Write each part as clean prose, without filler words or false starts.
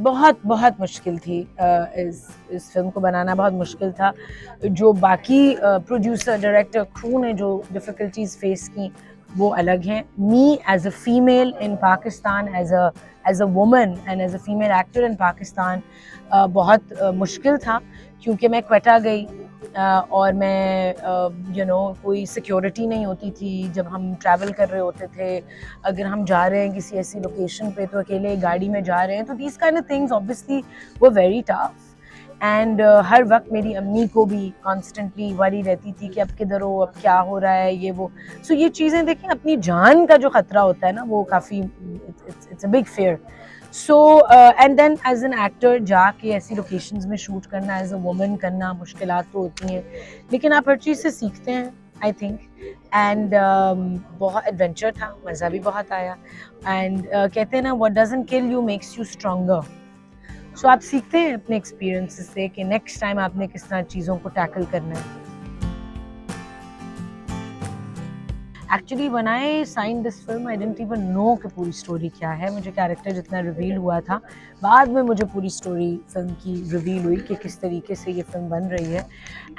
बहुत बहुत मुश्किल थी। इस फिल्म को बनाना बहुत मुश्किल था। जो बाकी प्रोड्यूसर, डायरेक्टर, क्रू ने जो डिफ़िकल्टीज़ फेस की वो अलग हैं। Me as a female in Pakistan, as a woman and as a female actor in Pakistan बहुत मुश्किल था, क्योंकि मैं क्वेटा गई और मैं कोई सिक्योरिटी नहीं होती थी जब हम ट्रैवल कर रहे होते थे। अगर हम जा रहे हैं किसी ऐसी लोकेशन पे तो अकेले गाड़ी में जा रहे हैं, तो these kind of things obviously वो वेरी टफ। एंड हर वक्त मेरी अम्मी को भी कॉन्स्टेंटली वरी रहती थी कि अब किधर हो, अब क्या हो रहा है, ये वो। सो ये चीज़ें देखें, अपनी जान का जो ख़तरा होता है ना, वो काफ़ी it's a big fair. So and then as an actor जाके ऐसी लोकेशंस में शूट करना, एज अ वुमन करना, मुश्किलात तो होती हैं, लेकिन आप हर चीज़ से सीखते हैं, आई थिंक। एंड बहुत एडवेंचर था, मज़ा भी बहुत आया। एंड कहते हैं ना, what doesn't kill you makes you stronger. So आप सीखते हैं अपने एक्सपीरियंसेस से कि नेक्स्ट टाइम आपने किस तरह चीज़ों को टैकल करना है। Actually when I sign this film I didn't even know कि पूरी स्टोरी क्या है। मुझे कैरेक्टर जितना रिवील हुआ था, बाद में मुझे पूरी स्टोरी फिल्म की रिवील हुई कि किस तरीके से ये फिल्म बन रही है।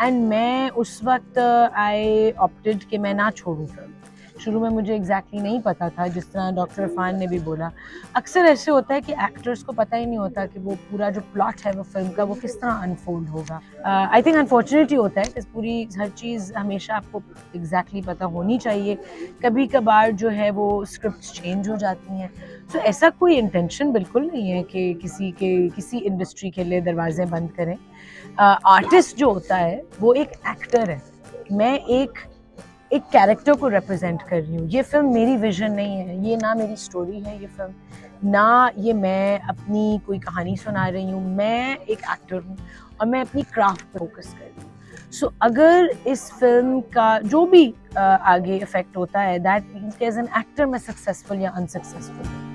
एंड मैं उस वक्त आई ऑप्टेड कि मैं ना छोड़ूँ फिल्म। शुरू में मुझे एग्जैक्टली नहीं पता था, जिस तरह डॉक्टर इरफान ने भी बोला, अक्सर ऐसे होता है कि एक्टर्स को पता ही नहीं होता कि वो पूरा जो प्लॉट है वो फिल्म का, वो किस तरह अनफोल्ड होगा। आई थिंक अनफॉर्चुनेटली होता है कि पूरी हर चीज़ हमेशा आपको एग्जैक्टली पता होनी चाहिए। कभी कभार जो है वो स्क्रिप्ट चेंज हो जाती हैं। तो ऐसा कोई इंटेंशन बिल्कुल नहीं है कि किसी इंडस्ट्री के लिए दरवाजे बंद करें। आर्टिस्ट जो होता है वो एक एक्टर है। मैं एक कैरेक्टर को रिप्रेजेंट कर रही हूँ। ये फिल्म मेरी विजन नहीं है, ये ना मेरी स्टोरी है ये फिल्म, ना ये मैं अपनी कोई कहानी सुना रही हूँ। मैं एक एक्टर हूँ और मैं अपनी क्राफ्ट पर फोकस कर रही हूँ। सो अगर इस फिल्म का जो भी आगे इफेक्ट होता है, दैट मीन्स कि एज एन एक्टर मैं सक्सेसफुल या अनसक्सेसफुल हूँ।